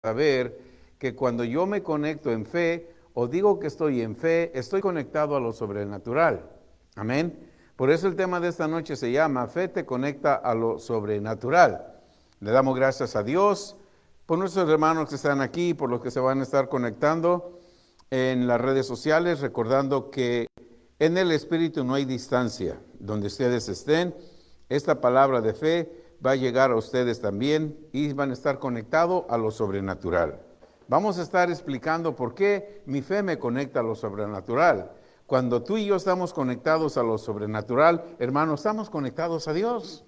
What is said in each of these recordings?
saber que cuando yo me conecto en fe o digo que estoy en fe, estoy conectado a lo sobrenatural. Amén. Por eso el tema de esta noche se llama Fe te conecta a lo sobrenatural. Le damos gracias a Dios por nuestros hermanos que están aquí, por los que se van a estar conectando en las redes sociales, recordando que en el Espíritu no hay distancia. Donde ustedes estén, esta palabra de fe va a llegar a ustedes también y van a estar conectados a lo sobrenatural. Vamos a estar explicando por qué mi fe me conecta a lo sobrenatural. Cuando tú y yo estamos conectados a lo sobrenatural, hermanos, estamos conectados a Dios.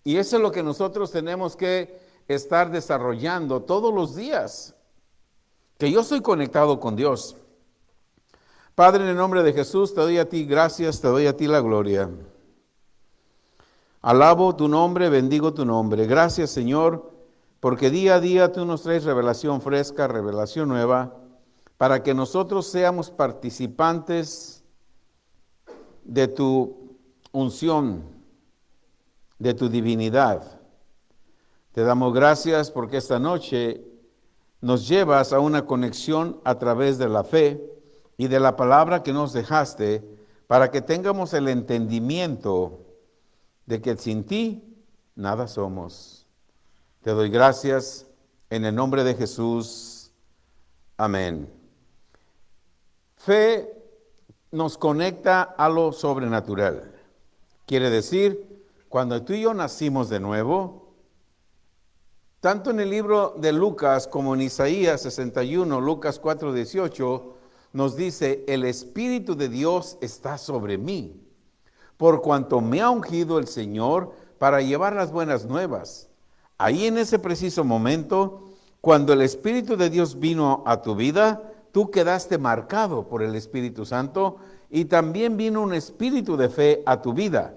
Y eso es lo que nosotros tenemos que estar desarrollando todos los días. Que yo soy conectado con Dios. Padre, en el nombre de Jesús, te doy a ti gracias, te doy a ti la gloria. Alabo tu nombre, bendigo tu nombre. Gracias, Señor, porque día a día tú nos traes revelación fresca, revelación nueva, para que nosotros seamos participantes de tu unción, de tu divinidad. Te damos gracias porque esta noche nos llevas a una conexión a través de la fe y de la palabra que nos dejaste, para que tengamos el entendimiento de que sin ti nada somos. Te doy gracias en el nombre de Jesús. Amén. Fe nos conecta a lo sobrenatural. Quiere decir, cuando tú y yo nacimos de nuevo, tanto en el libro de Lucas como en Isaías 61, Lucas 4:18, nos dice, el Espíritu de Dios está sobre mí, por cuanto me ha ungido el Señor para llevar las buenas nuevas. Ahí en ese preciso momento, cuando el Espíritu de Dios vino a tu vida, tú quedaste marcado por el Espíritu Santo y también vino un espíritu de fe a tu vida.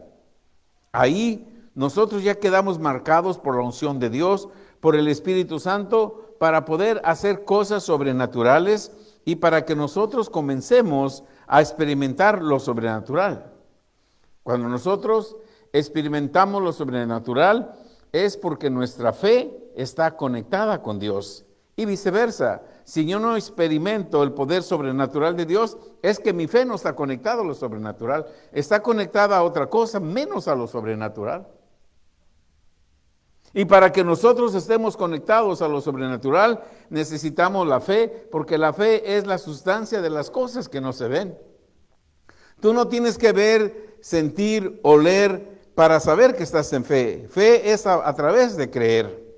Ahí nosotros ya quedamos marcados por la unción de Dios, por el Espíritu Santo, para poder hacer cosas sobrenaturales y para que nosotros comencemos a experimentar lo sobrenatural. Cuando nosotros experimentamos lo sobrenatural es porque nuestra fe está conectada con Dios y viceversa. Si yo no experimento el poder sobrenatural de Dios, es que mi fe no está conectada a lo sobrenatural, está conectada a otra cosa menos a lo sobrenatural. Y para que nosotros estemos conectados a lo sobrenatural, necesitamos la fe, porque la fe es la sustancia de las cosas que no se ven. Tú no tienes que ver, sentir, oler para saber que estás en fe. Fe es a través de creer.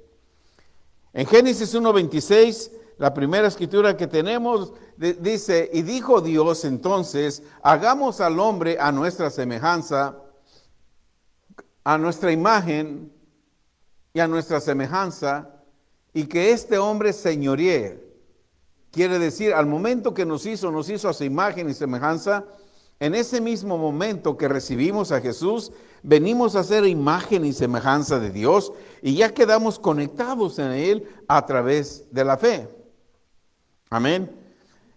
En Génesis 1:26, la primera escritura que tenemos dice, y dijo Dios entonces, hagamos al hombre a nuestra semejanza, a nuestra imagen y a nuestra semejanza, y que este hombre señoree. Quiere decir, al momento que nos hizo a su imagen y semejanza, en ese mismo momento que recibimos a Jesús, venimos a ser imagen y semejanza de Dios y ya quedamos conectados en Él a través de la fe. Amén.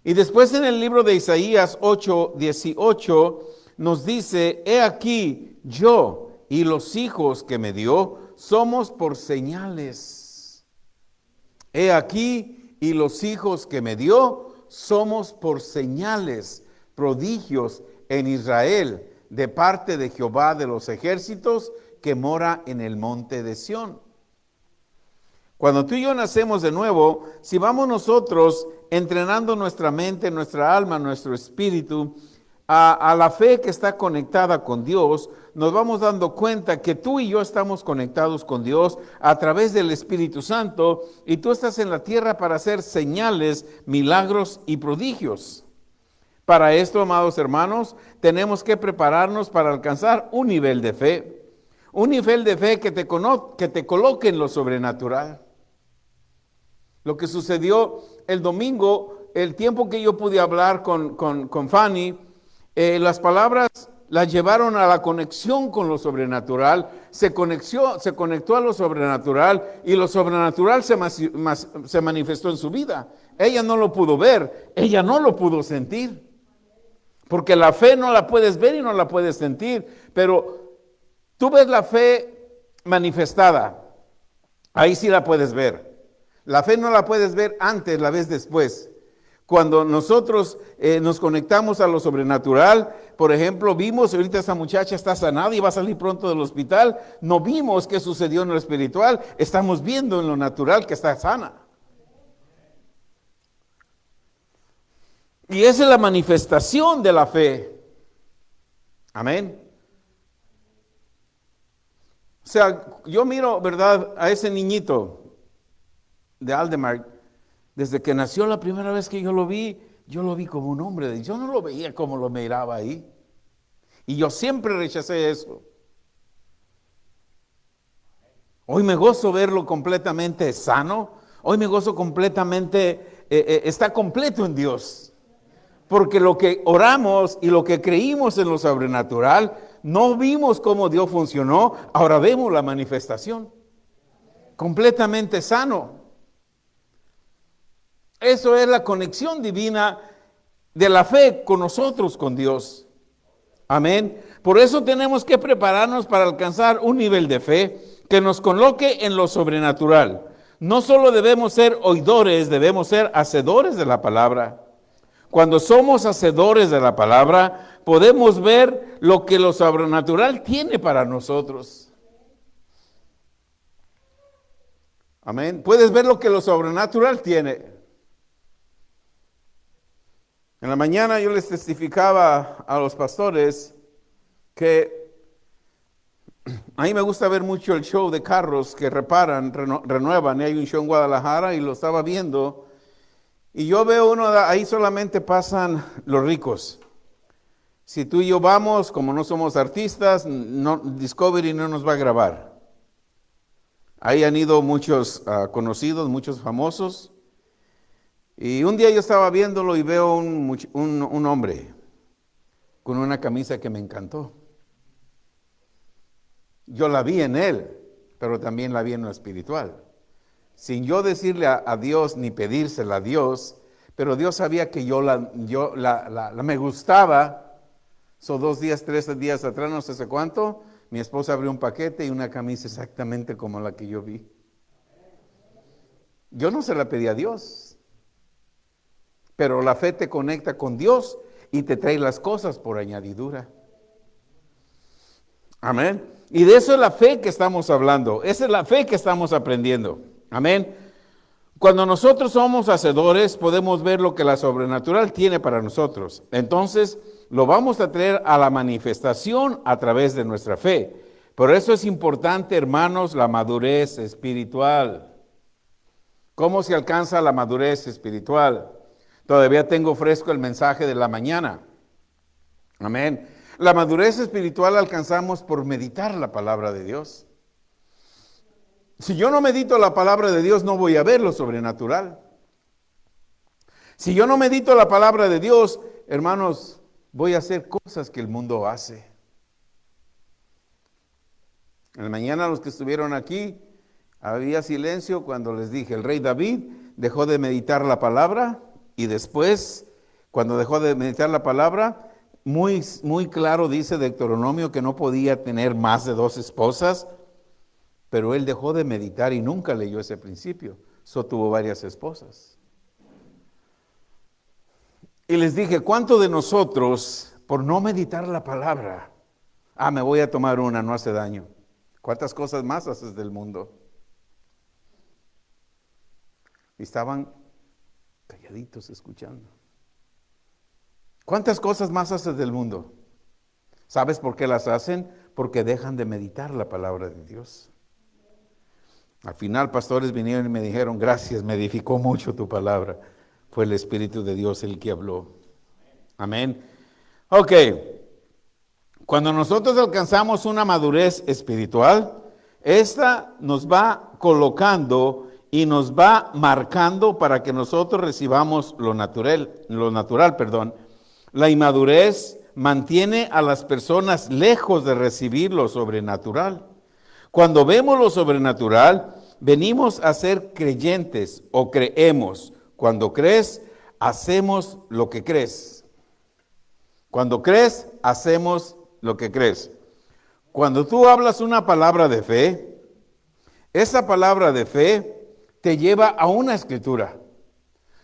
Y después en el libro de Isaías 8:18 nos dice, he aquí yo y los hijos que me dio somos por señales. He aquí y los hijos que me dio somos por señales, prodigios en Israel, de parte de Jehová de los ejércitos, que mora en el monte de Sión. Cuando tú y yo nacemos de nuevo, si vamos nosotros entrenando nuestra mente, nuestra alma, nuestro espíritu, a la fe que está conectada con Dios, nos vamos dando cuenta que tú y yo estamos conectados con Dios a través del Espíritu Santo, y tú estás en la tierra para hacer señales, milagros y prodigios. Para esto, amados hermanos, tenemos que prepararnos para alcanzar un nivel de fe. Un nivel de fe que te coloque en lo sobrenatural. Lo que sucedió el domingo, el tiempo que yo pude hablar con Fanny, las palabras las llevaron a la conexión con lo sobrenatural, se conectó a lo sobrenatural y lo sobrenatural se manifestó en su vida. Ella no lo pudo ver, ella no lo pudo sentir. Porque la fe no la puedes ver y no la puedes sentir, pero tú ves la fe manifestada. Ahí sí la puedes ver. La fe no la puedes ver antes, la ves después. Cuando nosotros nos conectamos a lo sobrenatural, por ejemplo, vimos, ahorita esa muchacha está sanada y va a salir pronto del hospital, no vimos qué sucedió en lo espiritual, estamos viendo en lo natural que está sana. Y esa es la manifestación de la fe. Amén. O sea, yo miro, ¿verdad?, a ese niñito de Aldemar. Desde que nació la primera vez que yo lo vi como un hombre. Yo no lo veía como lo miraba ahí. Y yo siempre rechacé eso. Hoy me gozo verlo completamente sano. Hoy me gozo completamente, está completo en Dios. Porque lo que oramos y lo que creímos en lo sobrenatural, no vimos cómo Dios funcionó, ahora vemos la manifestación. Completamente sano. Eso es la conexión divina de la fe con nosotros, con Dios. Amén. Por eso tenemos que prepararnos para alcanzar un nivel de fe que nos coloque en lo sobrenatural. No solo debemos ser oidores, debemos ser hacedores de la palabra. Cuando somos hacedores de la palabra, podemos ver lo que lo sobrenatural tiene para nosotros. Amén. Puedes ver lo que lo sobrenatural tiene. En la mañana yo les testificaba a los pastores que a mí me gusta ver mucho el show de carros que reparan, renuevan. Y hay un show en Guadalajara y lo estaba viendo. Y yo veo ahí solamente pasan los ricos. Si tú y yo vamos, como no somos artistas, Discovery no nos va a grabar. Ahí han ido muchos conocidos, muchos famosos. Y un día yo estaba viéndolo y veo un hombre con una camisa que me encantó. Yo la vi en él, pero también la vi en lo espiritual. Sin yo decirle a Dios ni pedírsela a Dios, pero Dios sabía que me gustaba. Son 2 días, 3 días atrás, no sé hace cuánto, mi esposa abrió un paquete y una camisa exactamente como la que yo vi. Yo no se la pedí a Dios. Pero la fe te conecta con Dios y te trae las cosas por añadidura. Amén. Y de eso es la fe que estamos hablando. Esa es la fe que estamos aprendiendo. Amén. Cuando nosotros somos hacedores, podemos ver lo que la sobrenatural tiene para nosotros. Entonces, lo vamos a traer a la manifestación a través de nuestra fe. Por eso es importante, hermanos, la madurez espiritual. ¿Cómo se alcanza la madurez espiritual? Todavía tengo fresco el mensaje de la mañana. Amén. La madurez espiritual alcanzamos por meditar la palabra de Dios. Si yo no medito la palabra de Dios, no voy a ver lo sobrenatural. Si yo no medito la palabra de Dios, hermanos, voy a hacer cosas que el mundo hace. En la mañana los que estuvieron aquí, había silencio cuando les dije, el rey David dejó de meditar la palabra. Y después, cuando dejó de meditar la palabra, muy claro dice Deuteronomio que no podía tener más de 2 esposas, pero él dejó de meditar y nunca leyó ese principio. Tuvo varias esposas. Y les dije, ¿cuánto de nosotros, por no meditar la palabra, me voy a tomar una, no hace daño? ¿Cuántas cosas más haces del mundo? Y estaban calladitos escuchando. ¿Cuántas cosas más haces del mundo? ¿Sabes por qué las hacen? Porque dejan de meditar la palabra de Dios. Al final, pastores vinieron y me dijeron, gracias, me edificó mucho tu palabra. Fue el Espíritu de Dios el que habló. Amén. Ok. Cuando nosotros alcanzamos una madurez espiritual, esta nos va colocando y nos va marcando para que nosotros recibamos lo natural. La inmadurez mantiene a las personas lejos de recibir lo sobrenatural. Cuando vemos lo sobrenatural, venimos a ser creyentes o creemos. Cuando crees, hacemos lo que crees. Cuando crees, hacemos lo que crees. Cuando tú hablas una palabra de fe, esa palabra de fe te lleva a una escritura.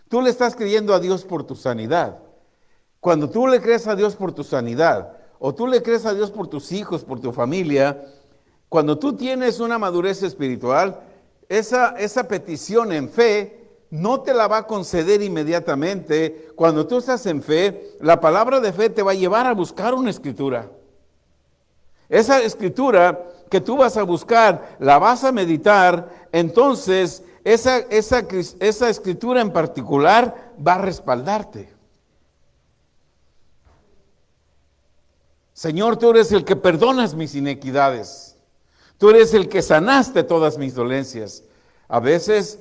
Tú le estás creyendo a Dios por tu sanidad. Cuando tú le crees a Dios por tu sanidad, o tú le crees a Dios por tus hijos, por tu familia, cuando tú tienes una madurez espiritual, esa petición en fe no te la va a conceder inmediatamente. Cuando tú estás en fe, la palabra de fe te va a llevar a buscar una escritura. Esa escritura que tú vas a buscar, la vas a meditar, entonces esa escritura en particular va a respaldarte. Señor, tú eres el que perdonas mis iniquidades. Tú eres el que sanaste todas mis dolencias. A veces,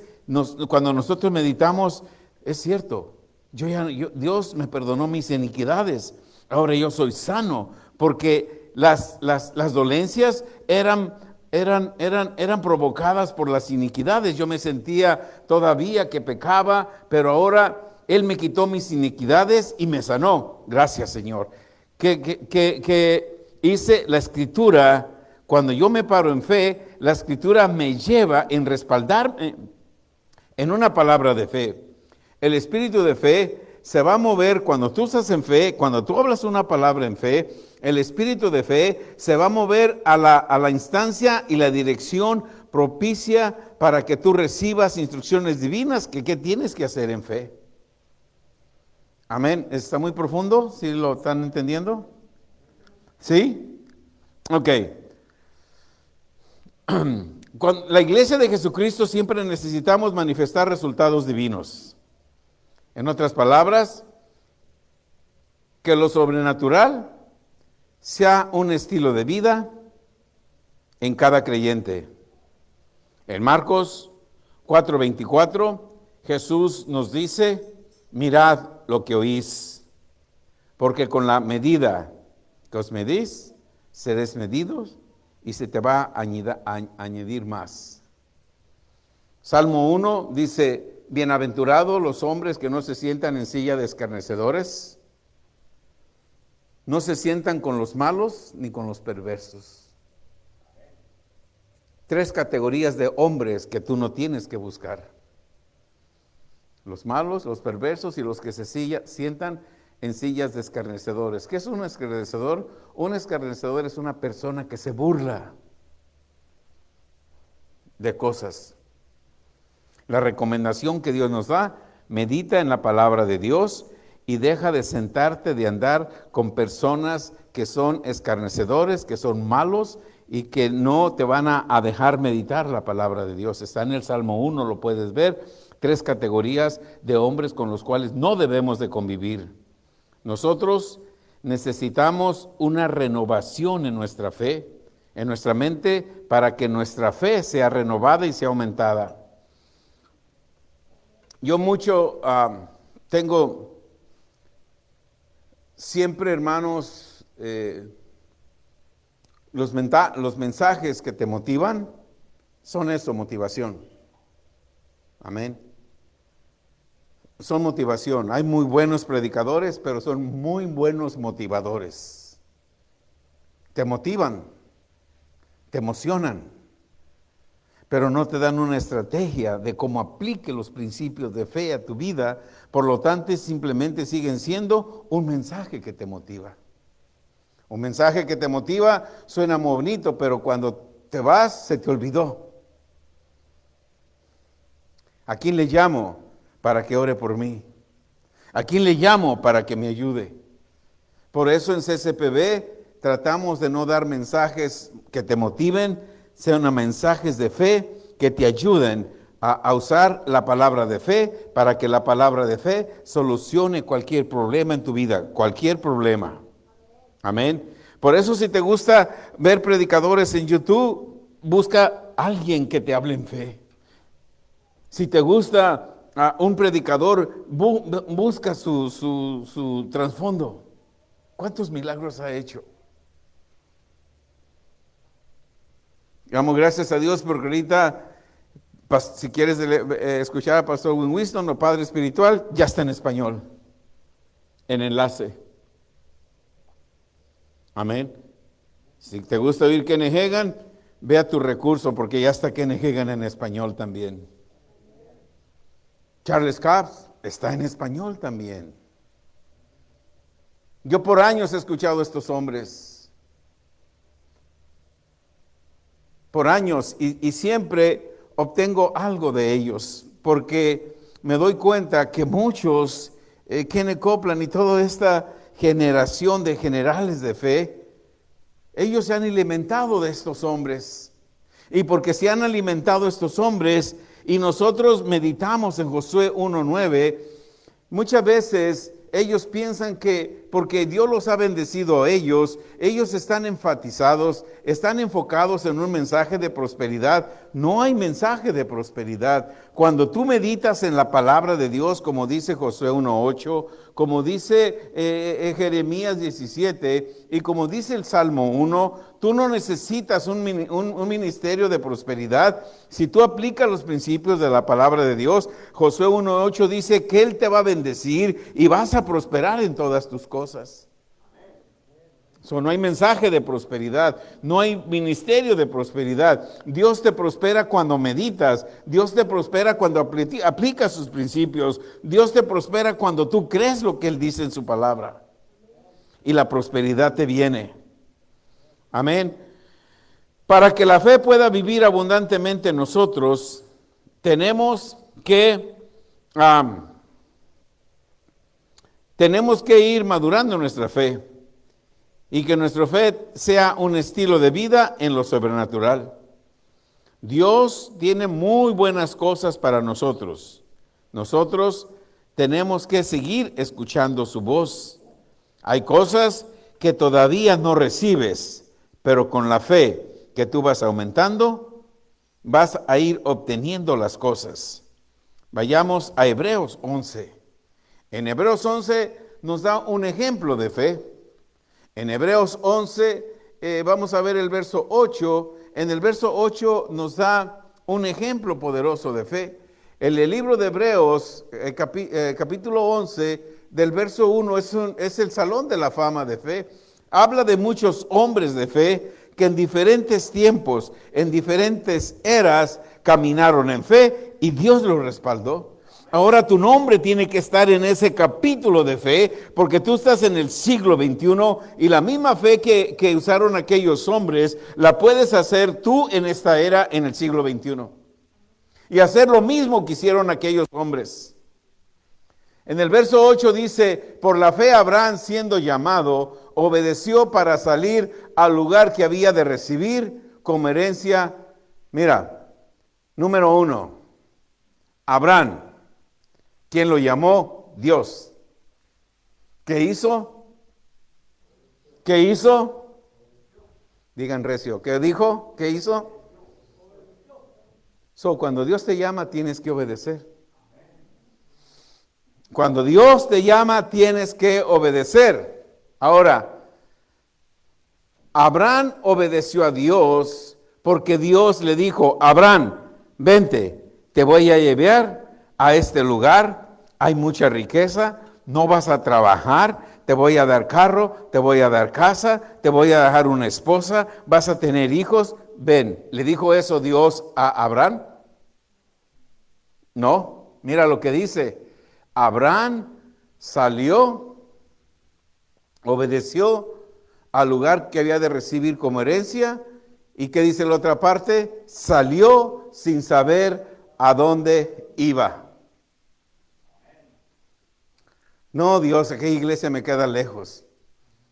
cuando nosotros meditamos, es cierto, Dios me perdonó mis iniquidades. Ahora yo soy sano, porque las dolencias eran provocadas por las iniquidades. Yo me sentía todavía que pecaba, pero ahora Él me quitó mis iniquidades y me sanó. Gracias, Señor. Que hice la escritura. Cuando yo me paro en fe, la escritura me lleva en respaldarme en una palabra de fe. El espíritu de fe se va a mover cuando tú estás en fe, cuando tú hablas una palabra en fe, el espíritu de fe se va a mover a la instancia y la dirección propicia para que tú recibas instrucciones divinas que ¿qué tienes que hacer en fe? Amén. ¿Está muy profundo? ¿Sí lo están entendiendo? ¿Sí? Ok. Con la iglesia de Jesucristo siempre necesitamos manifestar resultados divinos. En otras palabras, que lo sobrenatural sea un estilo de vida en cada creyente. En Marcos 4:24, Jesús nos dice, mirad lo que oís, porque con la medida que os medís, seréis medidos y se te va a añadir más. Salmo 1 dice, bienaventurados los hombres que no se sientan en silla de escarnecedores, no se sientan con los malos ni con los perversos. 3 categorías de hombres que tú no tienes que buscar. Los malos, los perversos y los que se sientan en sillas de escarnecedores. ¿Qué es un escarnecedor? Un escarnecedor es una persona que se burla de cosas. La recomendación que Dios nos da, medita en la palabra de Dios y deja de sentarte, de andar con personas que son escarnecedores, que son malos y que no te van a dejar meditar la palabra de Dios. Está en el Salmo 1, lo puedes ver, 3 categorías de hombres con los cuales no debemos de convivir. Nosotros necesitamos una renovación en nuestra fe, en nuestra mente, para que nuestra fe sea renovada y sea aumentada. Yo tengo siempre, hermanos, los mensajes que te motivan son eso, motivación. Amén. Son motivación. Hay muy buenos predicadores, pero son muy buenos motivadores. Te motivan, te emocionan, pero no te dan una estrategia de cómo aplique los principios de fe a tu vida. Por lo tanto, simplemente siguen siendo un mensaje que te motiva. Un mensaje que te motiva suena muy bonito, pero cuando te vas, se te olvidó. ¿A quién le llamo para que ore por mí? ¿A quién le llamo para que me ayude? Por eso en CCPB tratamos de no dar mensajes que te motiven, sean mensajes de fe que te ayuden a usar la palabra de fe para que la palabra de fe solucione cualquier problema en tu vida, cualquier problema. Amén. Por eso si te gusta ver predicadores en YouTube, busca a alguien que te hable en fe. Si te gusta un predicador, busca su trasfondo. ¿Cuántos milagros ha hecho? Damos gracias a Dios porque ahorita, si quieres escuchar a Pastor Win Winston o Padre Espiritual, ya está en español, en enlace. Amén. Si te gusta oír Kenneth Hagin, Ve a tu recurso porque ya está Kenneth Hagin en español también. Charles Capps está en español también. Yo por años he escuchado a estos hombres. Por años y siempre obtengo algo de ellos porque me doy cuenta que muchos, Kenneth Copeland y toda esta generación de generales de fe, ellos se han alimentado de estos hombres. Y porque se han alimentado estos hombres y nosotros meditamos en Josué 1:9, muchas veces ellos piensan que porque Dios los ha bendecido a ellos están enfatizados, están enfocados en un mensaje de prosperidad. No hay mensaje de prosperidad. Cuando tú meditas en la palabra de Dios, como dice Josué 1:8, como dice Jeremías 17 y como dice el Salmo 1, tú no necesitas un ministerio de prosperidad. Si tú aplicas los principios de la palabra de Dios, Josué 1:8 dice que Él te va a bendecir y vas a prosperar en todas tus cosas. No hay mensaje de prosperidad, no hay ministerio de prosperidad. Dios te prospera cuando meditas, Dios te prospera cuando aplicas sus principios, Dios te prospera cuando tú crees lo que Él dice en su palabra. Y la prosperidad te viene. Amén. Para que la fe pueda vivir abundantemente en nosotros, tenemos que ir madurando nuestra fe. Y que nuestra fe sea un estilo de vida en lo sobrenatural. Dios tiene muy buenas cosas para nosotros. Nosotros tenemos que seguir escuchando su voz. Hay cosas que todavía no recibes, pero con la fe que tú vas aumentando, vas a ir obteniendo las cosas. Vayamos a Hebreos 11. En Hebreos 11 nos da un ejemplo de fe. En Hebreos 11, vamos a ver el verso 8. En el verso 8 nos da un ejemplo poderoso de fe. En el libro de Hebreos, capítulo 11, del verso 1, es el salón de la fama de fe. Habla de muchos hombres de fe que en diferentes tiempos, en diferentes eras, caminaron en fe y Dios los respaldó. Ahora tu nombre tiene que estar en ese capítulo de fe, porque tú estás en el siglo XXI y la misma fe que usaron aquellos hombres, la puedes hacer tú en esta era, en el siglo XXI. Y hacer lo mismo que hicieron aquellos hombres. En el verso 8 dice, por la fe Abraham siendo llamado, obedeció para salir al lugar que había de recibir como herencia. Mira, número 1, Abraham. ¿Quién lo llamó? Dios. ¿Qué hizo? ¿Qué hizo? Digan recio. ¿Qué dijo? ¿Qué hizo? Cuando Dios te llama, tienes que obedecer. Cuando Dios te llama, tienes que obedecer. Ahora, Abraham obedeció a Dios porque Dios le dijo, Abraham, vente, te voy a llevar a este lugar, hay mucha riqueza, no vas a trabajar, te voy a dar carro, te voy a dar casa, te voy a dejar una esposa, vas a tener hijos, ven. ¿Le dijo eso Dios a Abraham? No, mira lo que dice. Abraham salió, obedeció al lugar que había de recibir como herencia, y ¿qué dice la otra parte? Salió sin saber a dónde iba. No, Dios, aquella iglesia me queda lejos.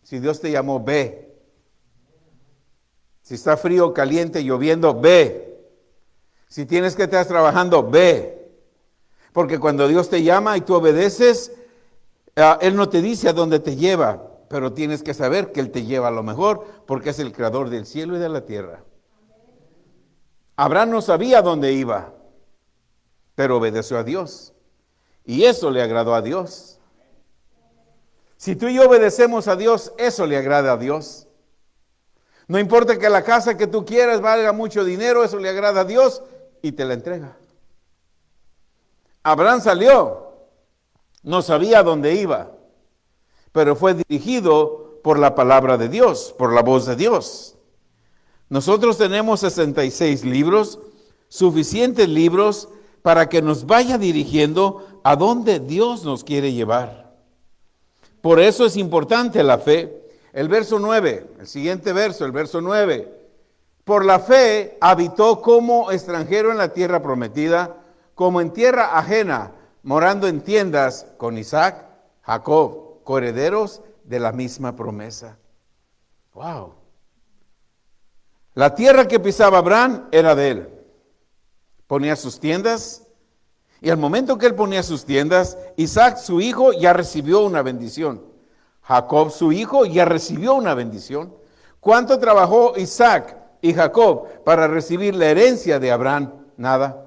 Si Dios te llamó, ve. Si está frío, caliente, lloviendo, ve. Si tienes que estar trabajando, ve. Porque cuando Dios te llama y tú obedeces, Él no te dice a dónde te lleva, pero tienes que saber que Él te lleva a lo mejor, porque es el creador del cielo y de la tierra. Abraham no sabía dónde iba, pero obedeció a Dios. Y eso le agradó a Dios. Si tú y yo obedecemos a Dios, eso le agrada a Dios. No importa que la casa que tú quieras valga mucho dinero, eso le agrada a Dios y te la entrega. Abraham salió, no sabía dónde iba, pero fue dirigido por la palabra de Dios, por la voz de Dios. Nosotros tenemos 66 libros, suficientes libros para que nos vaya dirigiendo a donde Dios nos quiere llevar. Por eso es importante la fe. El verso 9, el siguiente verso, el verso 9. Por la fe habitó como extranjero en la tierra prometida, como en tierra ajena, morando en tiendas con Isaac, Jacob, coherederos de la misma promesa. Wow. La tierra que pisaba Abraham era de él. Ponía sus tiendas, y al momento que él ponía sus tiendas, Isaac, su hijo, ya recibió una bendición. Jacob, su hijo, ya recibió una bendición. ¿Cuánto trabajó Isaac y Jacob para recibir la herencia de Abraham? Nada.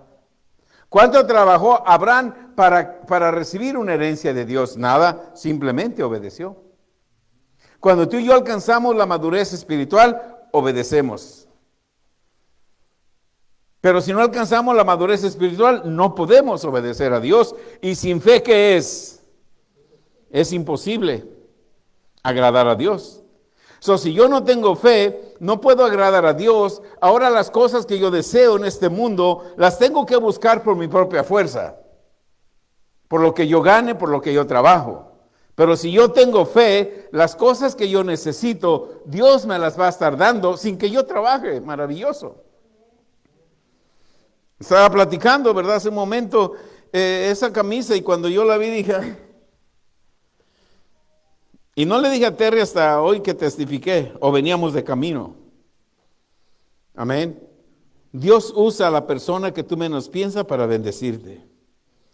¿Cuánto trabajó Abraham para recibir una herencia de Dios? Nada, simplemente obedeció. Cuando tú y yo alcanzamos la madurez espiritual, obedecemos. Pero si no alcanzamos la madurez espiritual, no podemos obedecer a Dios. Y sin fe, ¿qué es? Es imposible agradar a Dios. Si yo no tengo fe, no puedo agradar a Dios. Ahora las cosas que yo deseo en este mundo, las tengo que buscar por mi propia fuerza. Por lo que yo gane, por lo que yo trabajo. Pero si yo tengo fe, las cosas que yo necesito, Dios me las va a estar dando sin que yo trabaje. Maravilloso. Estaba platicando, ¿verdad? Hace un momento esa camisa, y cuando yo la vi dije, "Ay". Y no le dije a Terry hasta hoy que testifiqué, o veníamos de camino. Amén. Dios usa a la persona que tú menos piensas para bendecirte,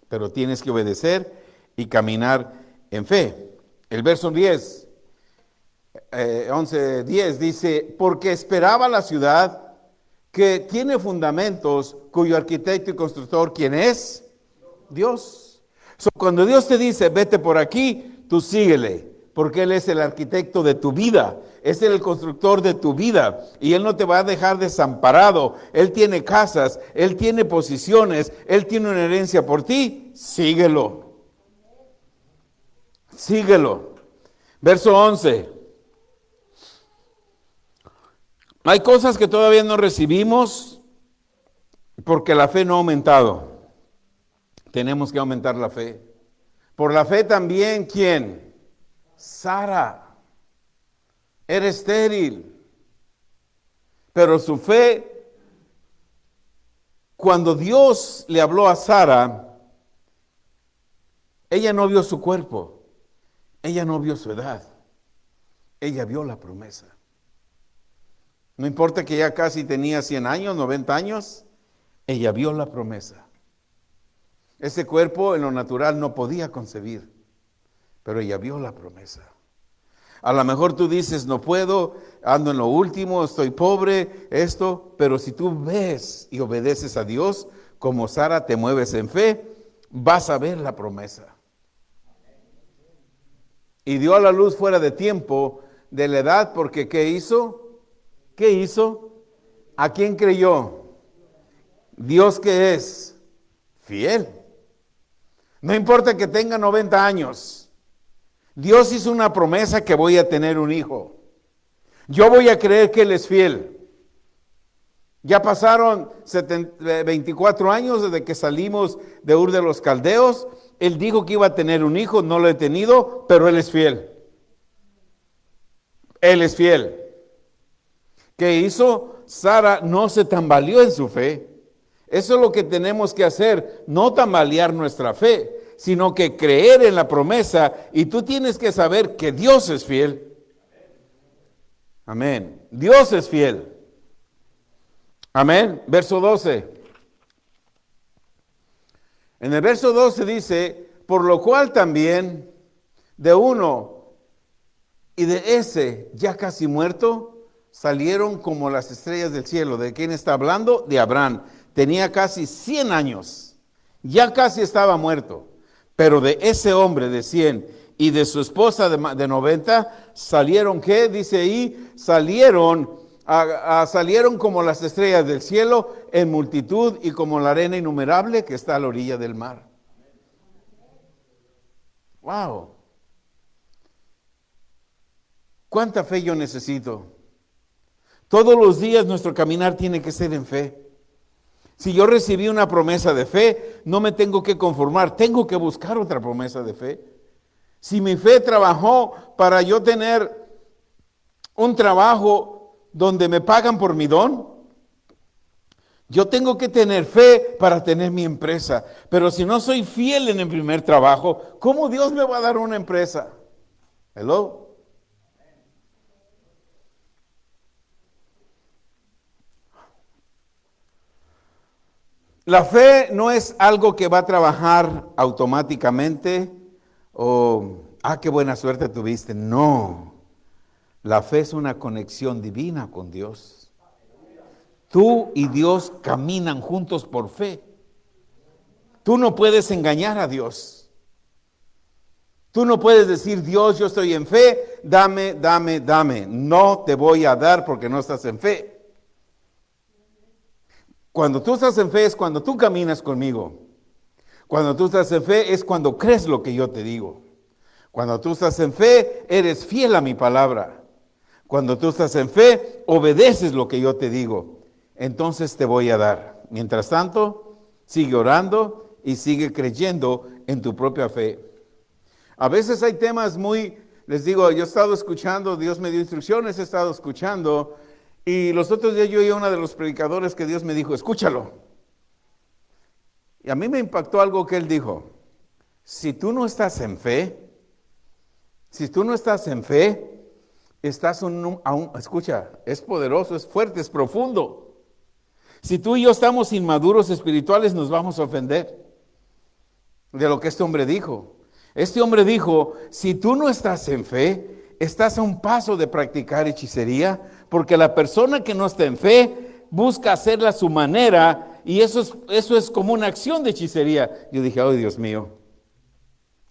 pero tienes que obedecer y caminar en fe. El verso 10, 11:10 dice, porque esperaba la ciudad que tiene fundamentos, cuyo arquitecto y constructor, ¿quién es? Dios. Cuando Dios te dice, vete por aquí, tú síguele, porque Él es el arquitecto de tu vida, es el constructor de tu vida, y Él no te va a dejar desamparado. Él tiene casas, Él tiene posiciones, Él tiene una herencia por ti, síguelo. Síguelo. Verso 11. Hay cosas que todavía no recibimos porque la fe no ha aumentado. Tenemos que aumentar la fe. Por la fe también, ¿quién? Sara. Era estéril. Pero su fe, cuando Dios le habló a Sara, ella no vio su cuerpo. Ella no vio su edad. Ella vio la promesa. No importa que ya casi tenía 100 años, 90 años, ella vio la promesa. Ese cuerpo en lo natural no podía concebir, pero ella vio la promesa. A lo mejor tú dices, no puedo, ando en lo último, estoy pobre, pero si tú ves y obedeces a Dios, como Sara te mueves en fe, vas a ver la promesa. Y dio a la luz fuera de tiempo, de la edad, porque ¿qué hizo? ¿Qué hizo? ¿A quién creyó? Dios que es fiel. No importa que tenga 90 años. Dios hizo una promesa que voy a tener un hijo. Yo voy a creer que Él es fiel. Ya pasaron 24 años desde que salimos de Ur de los Caldeos. Él dijo que iba a tener un hijo, no lo he tenido, pero Él es fiel. Él es fiel. ¿Qué hizo? Sara no se tambaleó en su fe. Eso es lo que tenemos que hacer, no tambalear nuestra fe, sino que creer en la promesa, y tú tienes que saber que Dios es fiel. Amén. Dios es fiel. Amén. Verso 12. En el verso 12 dice, por lo cual también de uno y de ese ya casi muerto, salieron como las estrellas del cielo. ¿De quién está hablando? De Abraham. Tenía casi 100 años. Ya casi estaba muerto. Pero de ese hombre de 100 y de su esposa de 90, salieron, ¿qué? Dice ahí, salieron como las estrellas del cielo en multitud y como la arena innumerable que está a la orilla del mar. Wow. ¿Cuánta fe yo necesito Todos los días nuestro caminar tiene que ser en fe. Si yo recibí una promesa de fe, no me tengo que conformar, tengo que buscar otra promesa de fe. Si mi fe trabajó para yo tener un trabajo donde me pagan por mi don, yo tengo que tener fe para tener mi empresa. Pero si no soy fiel en el primer trabajo, ¿cómo Dios me va a dar una empresa? Hello. La fe no es algo que va a trabajar automáticamente o, qué buena suerte tuviste. No, la fe es una conexión divina con Dios. Tú y Dios caminan juntos por fe. Tú no puedes engañar a Dios. Tú no puedes decir, Dios, yo estoy en fe, dame, dame, dame. No te voy a dar porque no estás en fe. Cuando tú estás en fe es cuando tú caminas conmigo. Cuando tú estás en fe es cuando crees lo que yo te digo. Cuando tú estás en fe, eres fiel a mi palabra. Cuando tú estás en fe, obedeces lo que yo te digo. Entonces te voy a dar. Mientras tanto, sigue orando y sigue creyendo en tu propia fe. A veces hay temas les digo, yo he estado escuchando, Dios me dio instrucciones, he estado escuchando. Y los otros días yo oí a uno de los predicadores que Dios me dijo, escúchalo. Y a mí me impactó algo que él dijo. Si tú no estás en fe, estás escucha, es poderoso, es fuerte, es profundo. Si tú y yo estamos inmaduros espirituales, nos vamos a ofender de lo que este hombre dijo. Este hombre dijo, si tú no estás en fe, estás a un paso de practicar hechicería, porque la persona que no está en fe busca hacerla a su manera y eso es como una acción de hechicería. Yo dije, oh Dios mío,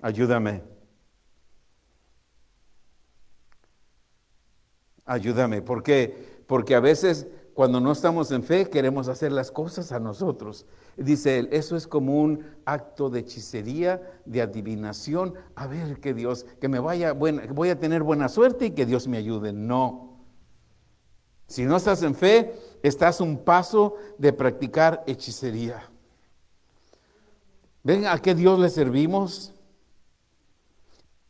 ayúdame. Ayúdame, ¿por qué? Porque a veces cuando no estamos en fe queremos hacer las cosas a nosotros. Dice él, eso es como un acto de hechicería, de adivinación. A ver que Dios, voy a tener buena suerte y que Dios me ayude. No. Si no estás en fe, estás a un paso de practicar hechicería. ¿Ven a qué Dios le servimos?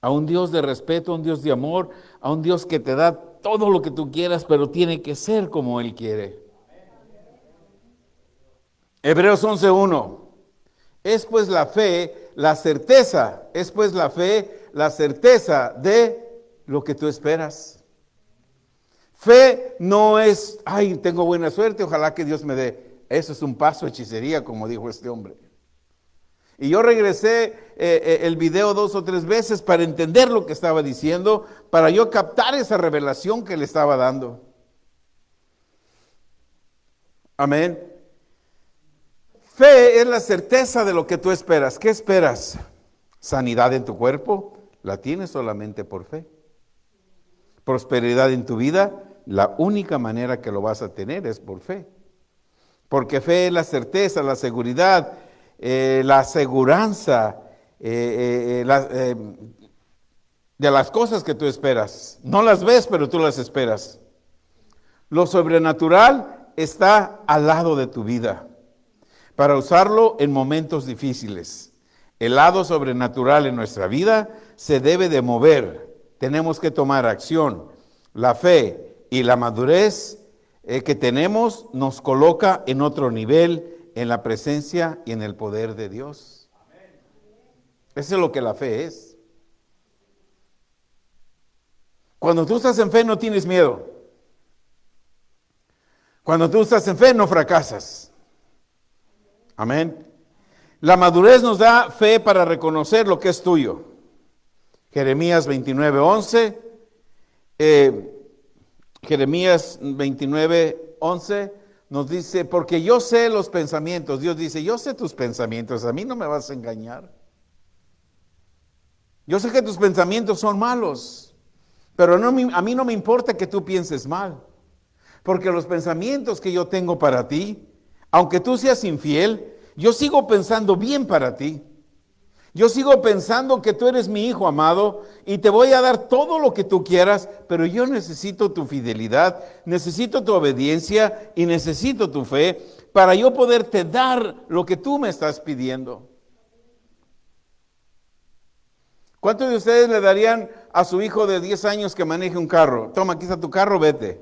A un Dios de respeto, a un Dios de amor, a un Dios que te da todo lo que tú quieras, pero tiene que ser como Él quiere. Hebreos 11:1. Es pues la fe, la certeza de lo que tú esperas. Fe no es, tengo buena suerte, ojalá que Dios me dé. Eso es un paso de hechicería, como dijo este hombre. Y yo regresé el video 2 o 3 veces para entender lo que estaba diciendo, para yo captar esa revelación que le estaba dando. Amén. Fe es la certeza de lo que tú esperas. ¿Qué esperas? ¿Sanidad en tu cuerpo? La tienes solamente por fe. ¿Prosperidad en tu vida? La única manera que lo vas a tener es por fe. Porque fe es la certeza, la seguridad, la aseguranza de las cosas que tú esperas. No las ves, pero tú las esperas. Lo sobrenatural está al lado de tu vida para usarlo en momentos difíciles. El lado sobrenatural en nuestra vida se debe de mover. Tenemos que tomar acción. La fe y la madurez que tenemos nos coloca en otro nivel en la presencia y en el poder de Dios. Eso es lo que la fe es. Cuando tú estás en fe no tienes miedo. Cuando tú estás en fe no fracasas. Amén. La madurez nos da fe para reconocer lo que es tuyo. Jeremías 29:11. Jeremías 29:11 nos dice, porque yo sé los pensamientos. Dios dice, yo sé tus pensamientos, a mí no me vas a engañar. Yo sé que tus pensamientos son malos, pero a mí no me importa que tú pienses mal, porque los pensamientos que yo tengo para ti, aunque tú seas infiel, yo sigo pensando bien para ti. Yo sigo pensando que tú eres mi hijo amado y te voy a dar todo lo que tú quieras, pero yo necesito tu fidelidad, necesito tu obediencia y necesito tu fe para yo poderte dar lo que tú me estás pidiendo. ¿Cuántos de ustedes le darían a su hijo de 10 años que maneje un carro? Toma, aquí está tu carro, vete.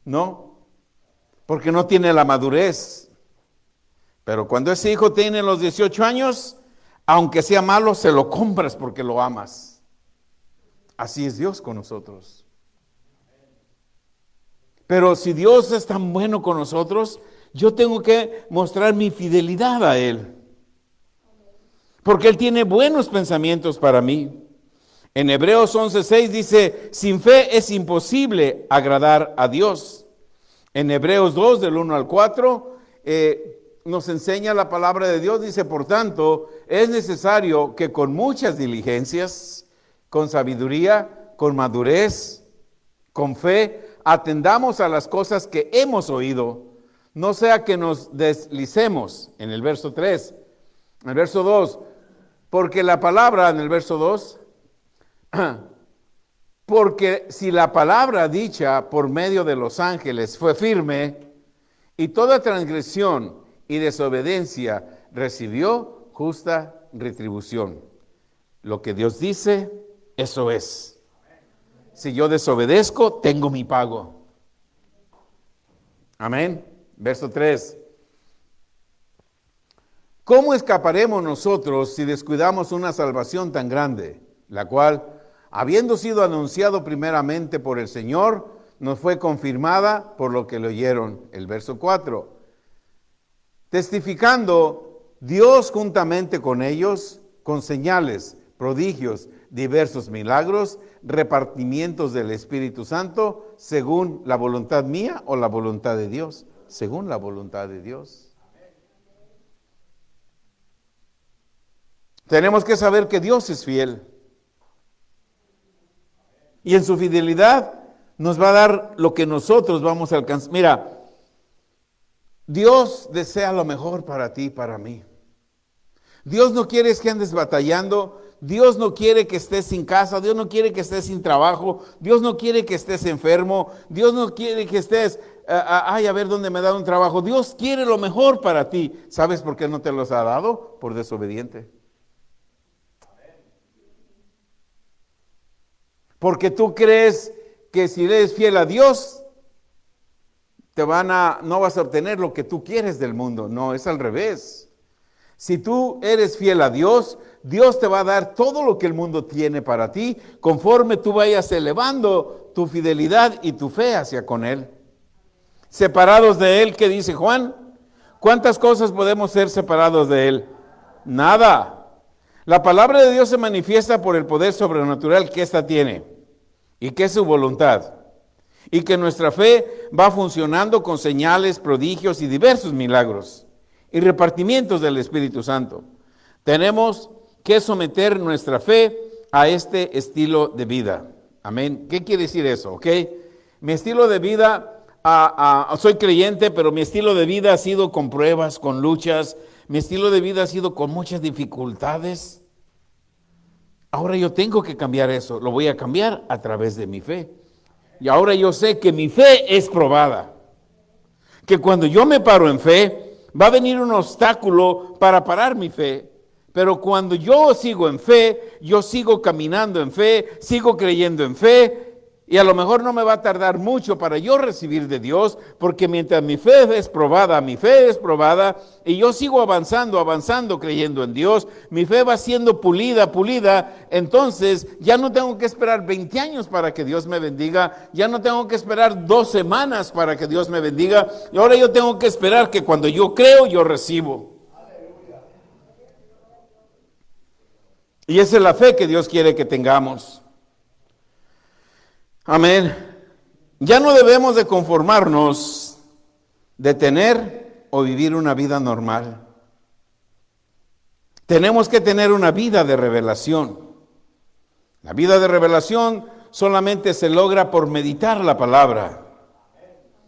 No, porque no tiene la madurez. Pero cuando ese hijo tiene los 18 años, aunque sea malo, se lo compras porque lo amas. Así es Dios con nosotros. Pero si Dios es tan bueno con nosotros, yo tengo que mostrar mi fidelidad a Él. Porque Él tiene buenos pensamientos para mí. En Hebreos 11:6 dice, sin fe es imposible agradar a Dios. En Hebreos 2, del 1 al 4, nos enseña la palabra de Dios. Dice, por tanto, es necesario que con muchas diligencias, con sabiduría, con madurez, con fe, atendamos a las cosas que hemos oído. No sea que nos deslicemos, en el verso 3. En el verso 2, porque la palabra, en el verso 2, porque si la palabra dicha por medio de los ángeles fue firme, y toda transgresión y desobediencia recibió justa retribución. Lo que Dios dice, eso es. Si yo desobedezco, tengo mi pago. Amén. Verso 3. ¿Cómo escaparemos nosotros si descuidamos una salvación tan grande, la cual, habiendo sido anunciado primeramente por el Señor, nos fue confirmada por lo que le oyeron? El verso 4. Testificando Dios juntamente con ellos, con señales, prodigios, diversos milagros, repartimientos del Espíritu Santo, según la voluntad mía o la voluntad de Dios, según la voluntad de Dios. Tenemos que saber que Dios es fiel. Y en su fidelidad nos va a dar lo que nosotros vamos a alcanzar. Mira, Dios desea lo mejor para ti y para mí. Dios no quiere que andes batallando. Dios no quiere que estés sin casa. Dios no quiere que estés sin trabajo. Dios no quiere que estés enfermo. Dios no quiere que estés, a ver dónde me da un trabajo. Dios quiere lo mejor para ti. ¿Sabes por qué no te los ha dado? Por desobediente. Porque tú crees que si eres fiel a Dios, no vas a obtener lo que tú quieres del mundo. No, es al revés. Si tú eres fiel a Dios, Dios te va a dar todo lo que el mundo tiene para ti, conforme tú vayas elevando tu fidelidad y tu fe hacia con Él. Separados de Él, ¿qué dice Juan? ¿Cuántas cosas podemos ser separados de Él? Nada. La palabra de Dios se manifiesta por el poder sobrenatural que ésta tiene y que es su voluntad. Y que nuestra fe va funcionando con señales, prodigios y diversos milagros y repartimientos del Espíritu Santo. Tenemos que someter nuestra fe a este estilo de vida. Amén. ¿Qué quiere decir eso? ¿Ok? Mi estilo de vida, soy creyente, pero mi estilo de vida ha sido con pruebas, con luchas. Mi estilo de vida ha sido con muchas dificultades. Ahora yo tengo que cambiar eso. Lo voy a cambiar a través de mi fe. Y ahora yo sé que mi fe es probada. Que cuando yo me paro en fe, va a venir un obstáculo para parar mi fe. Pero cuando yo sigo en fe, yo sigo caminando en fe, sigo creyendo en fe. Y a lo mejor no me va a tardar mucho para yo recibir de Dios, porque mientras mi fe es probada, y yo sigo avanzando, creyendo en Dios, mi fe va siendo pulida, entonces ya no tengo que esperar 20 años para que Dios me bendiga, ya no tengo que esperar 2 semanas para que Dios me bendiga, y ahora yo tengo que esperar que cuando yo creo, yo recibo. Y esa es la fe que Dios quiere que tengamos. Amén. Ya no debemos de conformarnos de tener o vivir una vida normal. Tenemos que tener una vida de revelación. La vida de revelación solamente se logra por meditar la palabra,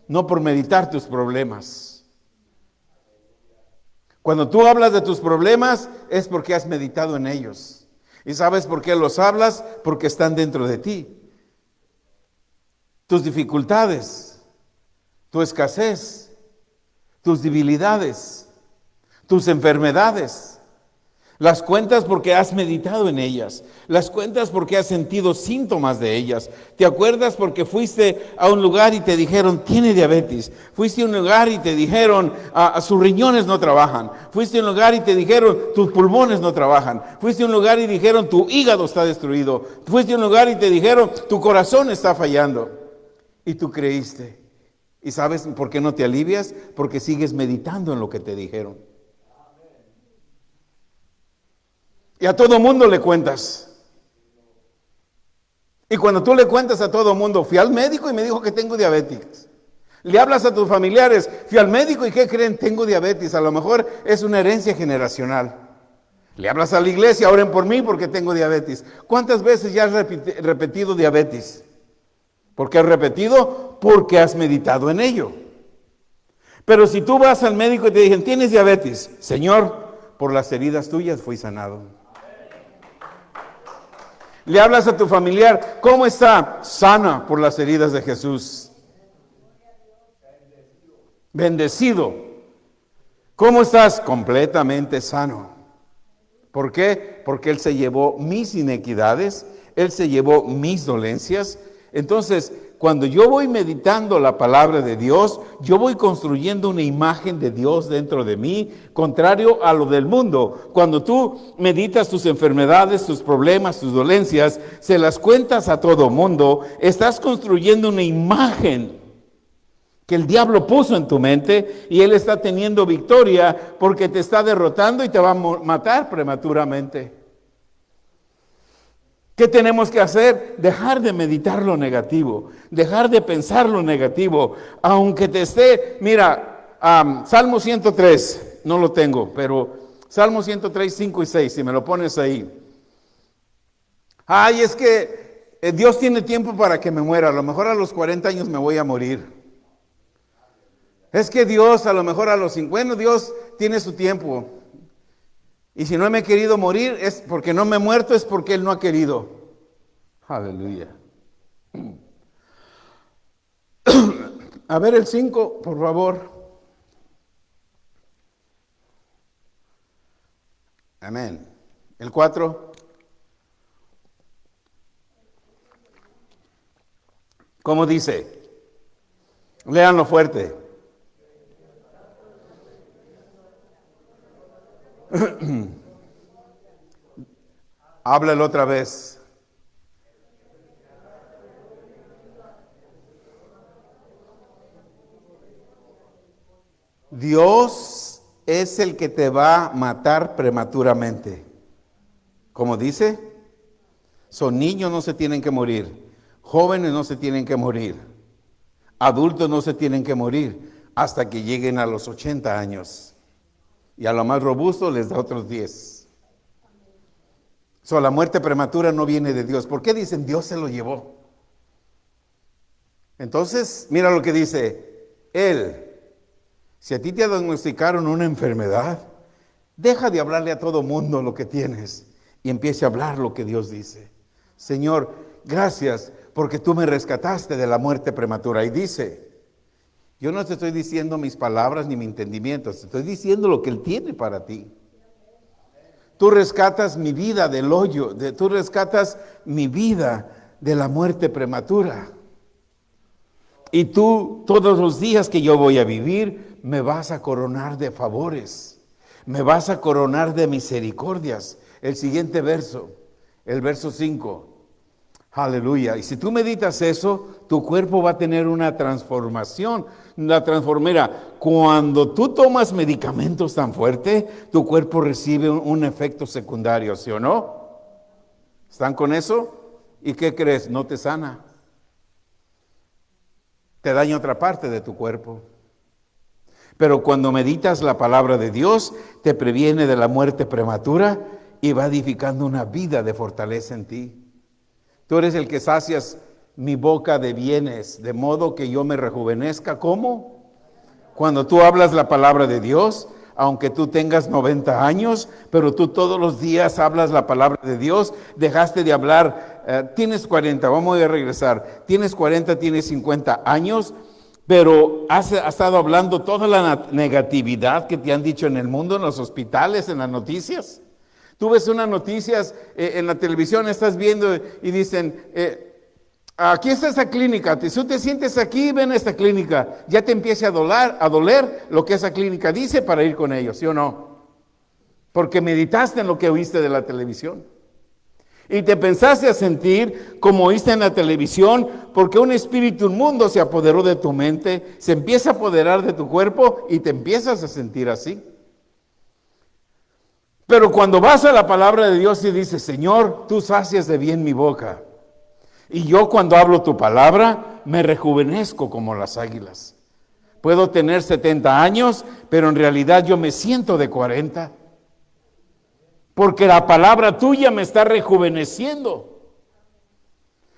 no por meditar tus problemas. Cuando tú hablas de tus problemas es porque has meditado en ellos. ¿Y sabes por qué los hablas? Porque están dentro de ti. Tus dificultades, tu escasez, tus debilidades, tus enfermedades. Las cuentas porque has meditado en ellas. Las cuentas porque has sentido síntomas de ellas. ¿Te acuerdas porque fuiste a un lugar y te dijeron, tiene diabetes? Fuiste a un lugar y te dijeron, sus riñones no trabajan. Fuiste a un lugar y te dijeron, tus pulmones no trabajan. Fuiste a un lugar y dijeron, tu hígado está destruido. Fuiste a un lugar y te dijeron, tu corazón está fallando. Y tú creíste. ¿Y sabes por qué no te alivias? Porque sigues meditando en lo que te dijeron. Y a todo mundo le cuentas. Y cuando tú le cuentas a todo mundo, fui al médico y me dijo que tengo diabetes. Le hablas a tus familiares, fui al médico y ¿qué creen? Tengo diabetes. A lo mejor es una herencia generacional. Le hablas a la iglesia, oren por mí porque tengo diabetes. ¿Cuántas veces ya has repetido diabetes? ¿Por qué has repetido? Porque has meditado en ello. Pero si tú vas al médico y te dicen, tienes diabetes, Señor, por las heridas tuyas fui sanado. Le hablas a tu familiar, ¿cómo está? Sana por las heridas de Jesús. Bendecido. ¿Cómo estás? Completamente sano. ¿Por qué? Porque Él se llevó mis inequidades, Él se llevó mis dolencias. Entonces, cuando yo voy meditando la palabra de Dios, yo voy construyendo una imagen de Dios dentro de mí, contrario a lo del mundo. Cuando tú meditas tus enfermedades, tus problemas, tus dolencias, se las cuentas a todo mundo, estás construyendo una imagen que el diablo puso en tu mente y él está teniendo victoria porque te está derrotando y te va a matar prematuramente. ¿Qué tenemos que hacer? Dejar de meditar lo negativo, dejar de pensar lo negativo, aunque te esté, mira, Salmo 103, no lo tengo, pero Salmo 103, 5 y 6, si me lo pones ahí. Ay, es que Dios tiene tiempo para que me muera, a lo mejor a los 40 años me voy a morir. Es que Dios, a lo mejor a los 50, Dios tiene su tiempo. Y si no me he querido morir, es porque no me he muerto, es porque Él no ha querido. Aleluya. A ver el 5, por favor. Amén. El 4. ¿Cómo dice? Léanlo fuerte. Háblalo otra vez. Dios es el que te va a matar prematuramente. Como dice, son niños no se tienen que morir, jóvenes no se tienen que morir, adultos no se tienen que morir hasta que lleguen a los 80 años. Y a lo más robusto les da otros 10. La muerte prematura no viene de Dios. ¿Por qué dicen Dios se lo llevó? Entonces, mira lo que dice Él. Si a ti te diagnosticaron una enfermedad, deja de hablarle a todo mundo lo que tienes y empiece a hablar lo que Dios dice. Señor, gracias porque tú me rescataste de la muerte prematura. Y dice, yo no te estoy diciendo mis palabras ni mi entendimiento, te estoy diciendo lo que Él tiene para ti. Tú rescatas mi vida del hoyo, tú rescatas mi vida de la muerte prematura. Y tú, todos los días que yo voy a vivir, me vas a coronar de favores, me vas a coronar de misericordias. El siguiente verso, el verso 5. Aleluya. Y si tú meditas eso, tu cuerpo va a tener una transformación. Mira, cuando tú tomas medicamentos tan fuertes, tu cuerpo recibe un efecto secundario, ¿sí o no? ¿Están con eso? ¿Y qué crees? No te sana. Te daña otra parte de tu cuerpo. Pero cuando meditas la palabra de Dios, te previene de la muerte prematura y va edificando una vida de fortaleza en ti. Tú eres el que sacias mi boca de bienes, de modo que yo me rejuvenezca. ¿Cómo? Cuando tú hablas la palabra de Dios, aunque tú tengas 90 años, pero tú todos los días hablas la palabra de Dios, dejaste de hablar, tienes 40, vamos a regresar, tienes 40, tienes 50 años, pero has estado hablando toda la negatividad que te han dicho en el mundo, en los hospitales, en las noticias. Tú ves unas noticias en la televisión, estás viendo y dicen, aquí está esa clínica, si tú te sientes aquí, ven a esta clínica, ya te empieza a doler lo que esa clínica dice para ir con ellos, ¿sí o no? Porque meditaste en lo que oíste de la televisión. Y te pensaste a sentir como oíste en la televisión, porque un espíritu inmundo se apoderó de tu mente, se empieza a apoderar de tu cuerpo y te empiezas a sentir así. Pero cuando vas a la palabra de Dios y dices, Señor, tú sacias de bien mi boca, y yo cuando hablo tu palabra me rejuvenezco como las águilas. Puedo tener 70 años, pero en realidad yo me siento de 40. Porque la palabra tuya me está rejuveneciendo.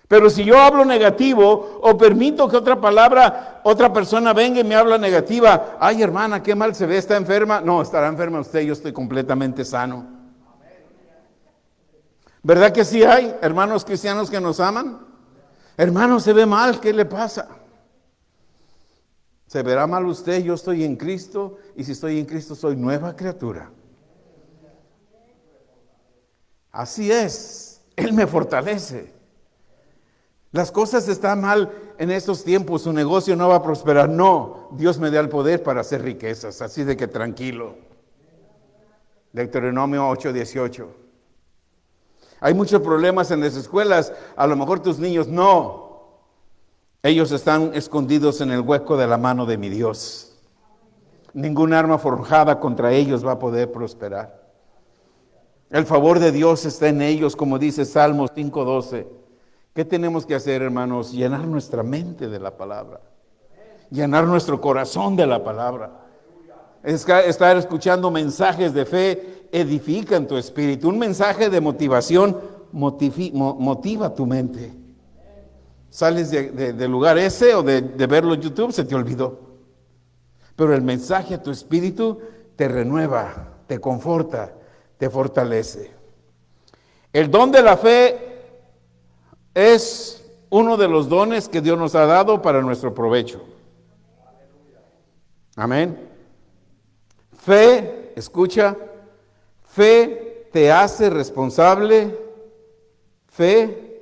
Pero si yo hablo negativo o permito que otra persona venga y me habla negativa, ay hermana, qué mal se ve, está enferma. No, estará enferma usted, yo estoy completamente sano. ¿Verdad que sí hay hermanos cristianos que nos aman? Hermano, se ve mal, ¿qué le pasa? Se verá mal usted, yo estoy en Cristo, y si estoy en Cristo soy nueva criatura. Así es, Él me fortalece. Las cosas están mal en estos tiempos, su negocio no va a prosperar. No, Dios me da el poder para hacer riquezas, así de que tranquilo. Deuteronomio 8:18. Hay muchos problemas en las escuelas, a lo mejor tus niños no. Ellos están escondidos en el hueco de la mano de mi Dios. Ningún arma forjada contra ellos va a poder prosperar. El favor de Dios está en ellos, como dice Salmos 5:12. ¿Qué tenemos que hacer, hermanos? Llenar nuestra mente de la palabra. Llenar nuestro corazón de la palabra. Estar escuchando mensajes de fe edifican tu espíritu. Un mensaje de motivación motiva tu mente. Sales del lugar ese o de verlo en YouTube, se te olvidó. Pero el mensaje a tu espíritu te renueva, te conforta, te fortalece. El don de la fe es uno de los dones que Dios nos ha dado para nuestro provecho. Amén. Fe, escucha, fe te hace responsable. Fe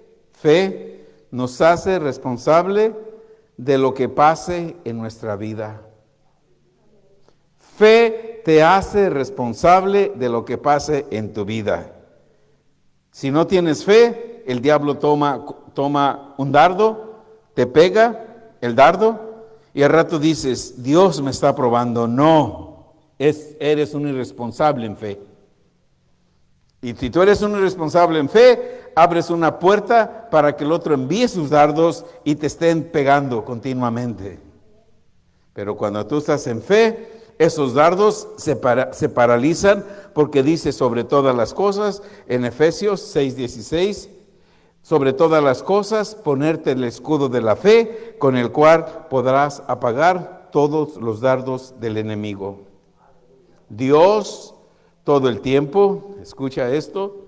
nos hace responsable de lo que pase en nuestra vida. Fe te hace responsable de lo que pase en tu vida. Si no tienes fe, el diablo toma un dardo, te pega el dardo y al rato dices, Dios me está probando. No, eres un irresponsable en fe. Y si tú eres un irresponsable en fe, abres una puerta para que el otro envíe sus dardos y te estén pegando continuamente. Pero cuando tú estás en fe, esos dardos se paralizan porque dice sobre todas las cosas, en Efesios 6:16, sobre todas las cosas ponerte el escudo de la fe con el cual podrás apagar todos los dardos del enemigo. Dios todo el tiempo, escucha esto,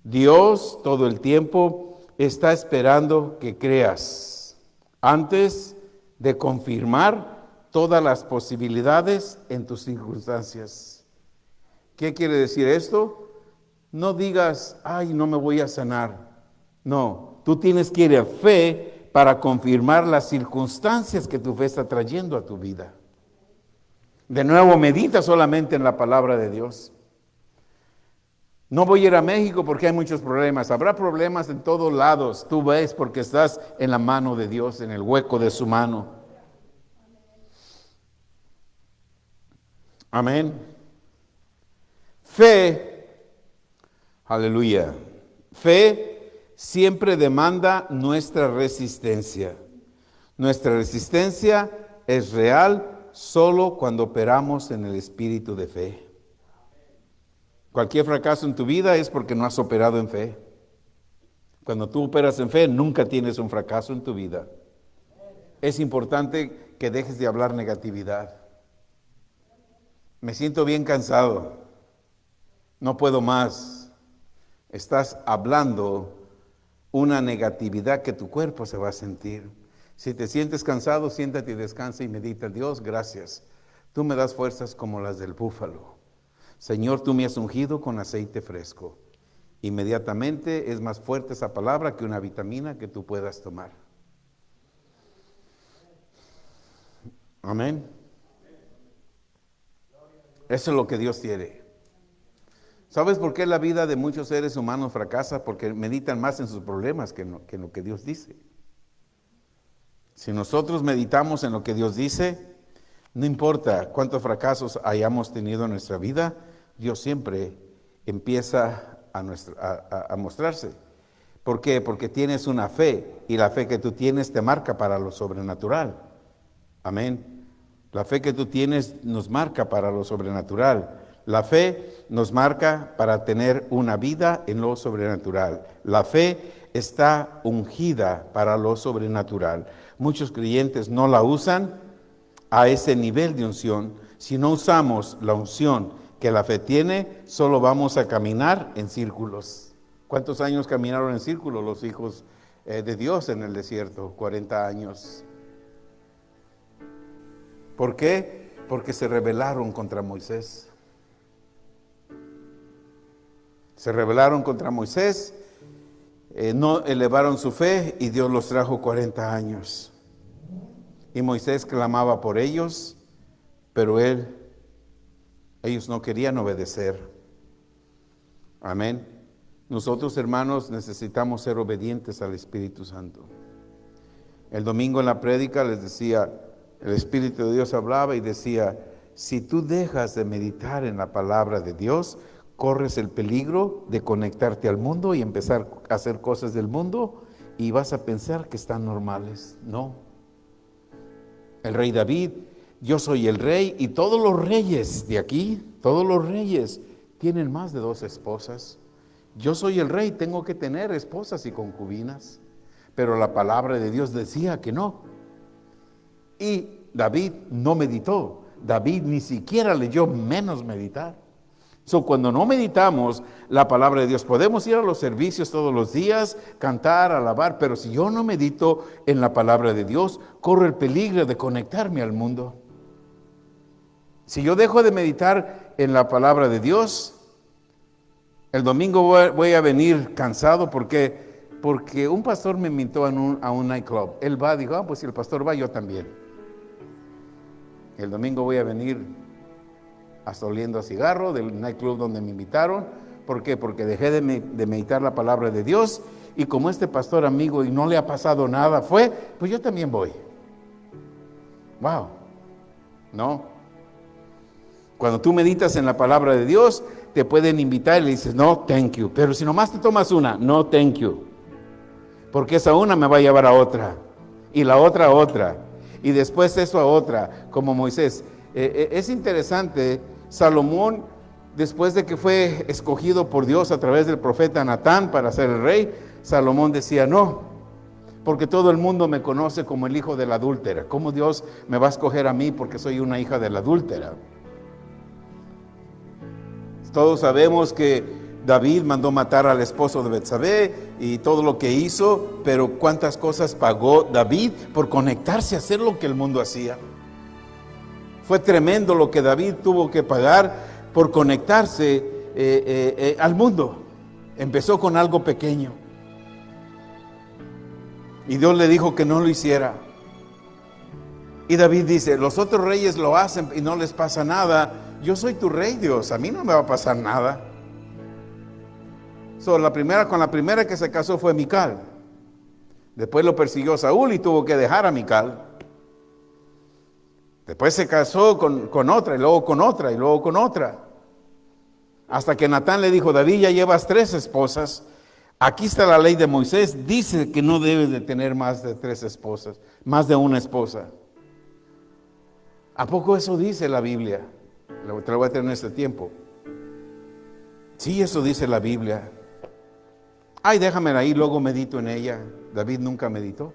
Dios todo el tiempo está esperando que creas antes de confirmar todas las posibilidades en tus circunstancias. ¿Qué quiere decir esto? No digas, ay, no me voy a sanar. No, tú tienes que ir a fe para confirmar las circunstancias que tu fe está trayendo a tu vida. De nuevo, medita solamente en la palabra de Dios. No voy a ir a México porque hay muchos problemas. Habrá problemas en todos lados. Tú ves porque estás en la mano de Dios, en el hueco de su mano. Amén. Fe, aleluya. Fe siempre demanda nuestra resistencia. Nuestra resistencia es real solo cuando operamos en el espíritu de fe. Cualquier fracaso en tu vida es porque no has operado en fe. Cuando tú operas en fe, nunca tienes un fracaso en tu vida. Es importante que dejes de hablar negatividad. Me siento bien cansado. No puedo más. Estás hablando una negatividad que tu cuerpo se va a sentir. Si te sientes cansado, siéntate y descansa y medita. Dios, gracias. Tú me das fuerzas como las del búfalo. Señor, tú me has ungido con aceite fresco. Inmediatamente es más fuerte esa palabra que una vitamina que tú puedas tomar. Amén. Eso es lo que Dios quiere. ¿Sabes por qué la vida de muchos seres humanos fracasa? Porque meditan más en sus problemas que en lo que Dios dice. Si nosotros meditamos en lo que Dios dice, no importa cuántos fracasos hayamos tenido en nuestra vida, Dios siempre empieza a mostrarse. ¿Por qué? Porque tienes una fe, y la fe que tú tienes te marca para lo sobrenatural. Amén. La fe que tú tienes nos marca para lo sobrenatural. La fe nos marca para tener una vida en lo sobrenatural. La fe está ungida para lo sobrenatural. Muchos creyentes no la usan a ese nivel de unción. Si no usamos la unción que la fe tiene, solo vamos a caminar en círculos. ¿Cuántos años caminaron en círculos los hijos de Dios en el desierto? 40 años. ¿Por qué? Porque se rebelaron contra Moisés. Se rebelaron contra Moisés, no elevaron su fe y Dios los trajo 40 años. Y Moisés clamaba por ellos, pero ellos no querían obedecer. Amén. Nosotros, hermanos, necesitamos ser obedientes al Espíritu Santo. El domingo en la prédica les decía, el Espíritu de Dios hablaba y decía, si tú dejas de meditar en la palabra de Dios, corres el peligro de conectarte al mundo y empezar a hacer cosas del mundo y vas a pensar que están normales. No. El rey David, yo soy el rey, y todos los reyes de aquí, todos los reyes tienen más de 2 esposas. Yo soy el rey, tengo que tener esposas y concubinas, pero la palabra de Dios decía que no. Y David no meditó. David ni siquiera leyó, menos meditar. Cuando no meditamos la palabra de Dios, podemos ir a los servicios todos los días, cantar, alabar, pero si yo no medito en la palabra de Dios, corro el peligro de conectarme al mundo. Si yo dejo de meditar en la palabra de Dios, el domingo voy a venir cansado. Porque un pastor me invitó a un nightclub. Él va, dijo, pues si el pastor va, yo también. El domingo voy a venir hasta oliendo a cigarro del nightclub donde me invitaron. ¿Por qué? Porque dejé de meditar la palabra de Dios, y como este pastor amigo y no le ha pasado nada pues yo también voy. Wow. No. Cuando tú meditas en la palabra de Dios, te pueden invitar y le dices, no, thank you. Pero si nomás te tomas una, no, thank you. Porque esa una me va a llevar a otra, y la otra a otra, y después eso a otra, como Moisés. Es interesante, Salomón, después de que fue escogido por Dios a través del profeta Natán para ser el rey, Salomón decía, no, porque todo el mundo me conoce como el hijo de la adúltera. ¿Cómo Dios me va a escoger a mí porque soy una hija de la adúltera? Todos sabemos que David mandó matar al esposo de Betsabé y todo lo que hizo, pero ¿cuántas cosas pagó David por conectarse a hacer lo que el mundo hacía? Fue tremendo lo que David tuvo que pagar por conectarse al mundo. Empezó con algo pequeño, y Dios le dijo que no lo hiciera. Y David dice, los otros reyes lo hacen y no les pasa nada. Yo soy tu rey, Dios, a mí no me va a pasar nada. Con la primera que se casó fue Mical. Después lo persiguió Saúl y tuvo que dejar a Mical. Después se casó con otra, y luego con otra, y luego con otra. Hasta que Natán le dijo, David, ya llevas 3 esposas. Aquí está la ley de Moisés, dice que no debes de tener más de 3 esposas, más de una esposa. ¿A poco eso dice la Biblia? Te lo voy a tener en este tiempo. Sí, eso dice la Biblia. Ay, déjamela ahí, luego medito en ella. David nunca meditó.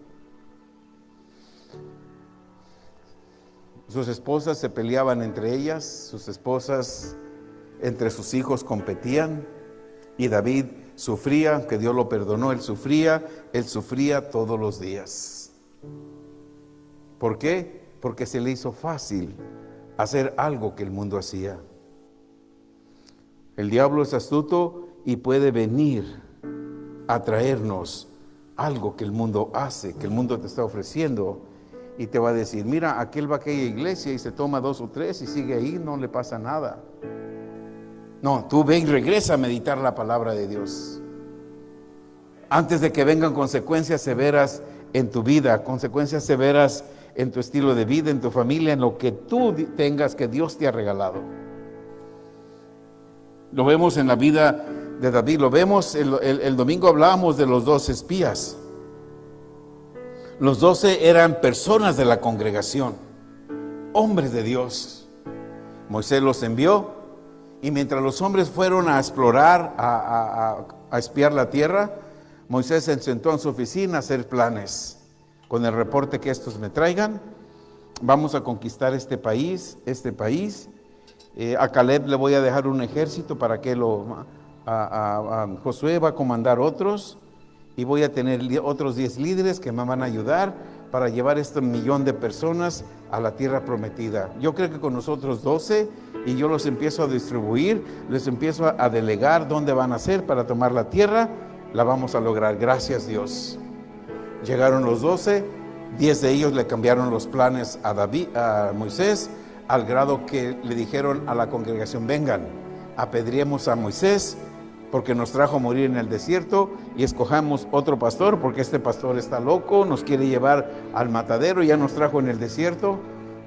Sus esposas se peleaban entre ellas, sus esposas entre sus hijos competían, y David sufría, que Dios lo perdonó, él sufría todos los días. ¿Por qué? Porque se le hizo fácil hacer algo que el mundo hacía. El diablo es astuto y puede venir a traernos algo que el mundo hace, que el mundo te está ofreciendo, y te va a decir, mira, aquel va a aquella iglesia y se toma 2 o 3 y sigue ahí, no le pasa nada. No, tú ven y regresa a meditar la palabra de Dios. Antes de que vengan consecuencias severas en tu vida, consecuencias severas en tu estilo de vida, en tu familia, en lo que tú tengas que Dios te ha regalado. Lo vemos en la vida de David, lo vemos, el domingo hablábamos de los 12 espías. Los 12 eran personas de la congregación, hombres de Dios. Moisés los envió, y mientras los hombres fueron a explorar, a espiar la tierra, Moisés se sentó en su oficina a hacer planes. Con el reporte que estos me traigan, vamos a conquistar este país. A Caleb le voy a dejar un ejército para que Josué va a comandar otros, y voy a tener otros 10 líderes que me van a ayudar para llevar 1,000,000 de personas a la tierra prometida. Yo creo que con nosotros 12, y yo los empiezo a distribuir, les empiezo a delegar dónde van a ser para tomar la tierra, la vamos a lograr, gracias Dios. Llegaron los 12, 10 de ellos le cambiaron los planes a Moisés, al grado que le dijeron a la congregación, vengan, apedreemos a Moisés, porque nos trajo a morir en el desierto, y escojamos otro pastor, porque este pastor está loco, nos quiere llevar al matadero, ya nos trajo en el desierto.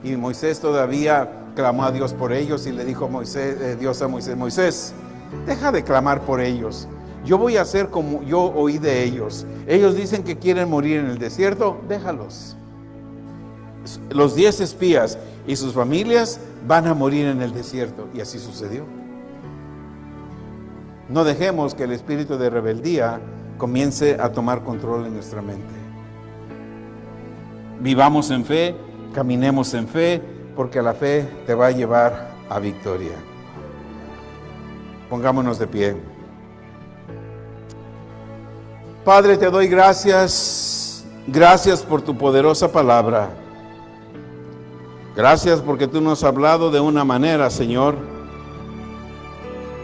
Y Moisés todavía clamó a Dios por ellos, y le dijo Dios a Moisés, Moisés, deja de clamar por ellos, yo voy a hacer como yo oí de ellos. Ellos dicen que quieren morir en el desierto, déjalos. Los 10 espías y sus familias van a morir en el desierto, y así sucedió. No dejemos que el espíritu de rebeldía comience a tomar control en nuestra mente. Vivamos en fe, caminemos en fe, porque la fe te va a llevar a victoria. Pongámonos de pie. Padre, te doy gracias por tu poderosa palabra. Gracias porque tú nos has hablado de una manera, Señor,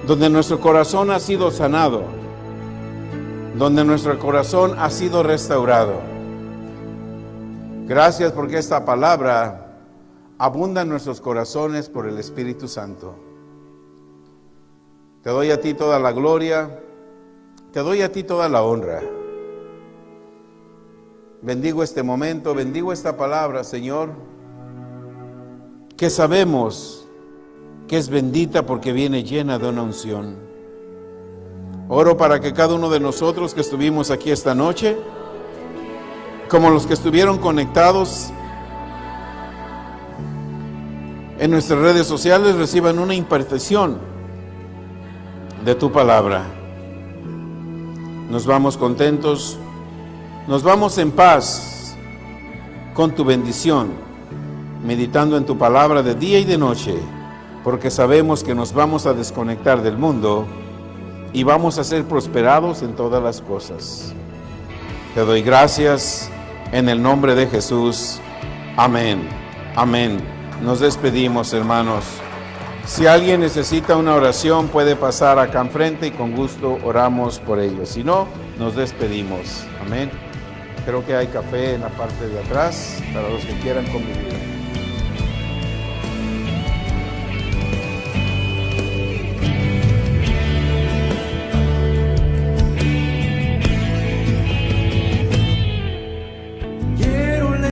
donde nuestro corazón ha sido sanado, donde nuestro corazón ha sido restaurado. Gracias porque esta palabra abunda en nuestros corazones por el Espíritu Santo. Te doy a ti toda la gloria, te doy a ti toda la honra. Bendigo este momento, bendigo esta palabra, Señor, que sabemos que es bendita porque viene llena de una unción. Oro para que cada uno de nosotros que estuvimos aquí esta noche, como los que estuvieron conectados en nuestras redes sociales, reciban una impartición de tu palabra. Nos vamos contentos, nos vamos en paz con tu bendición, meditando en tu palabra de día y de noche, porque sabemos que nos vamos a desconectar del mundo y vamos a ser prosperados en todas las cosas. Te doy gracias en el nombre de Jesús. Amén. Amén. Nos despedimos, hermanos. Si alguien necesita una oración, puede pasar acá enfrente y con gusto oramos por ellos. Si no, nos despedimos. Amén. Creo que hay café en la parte de atrás para los que quieran convivir.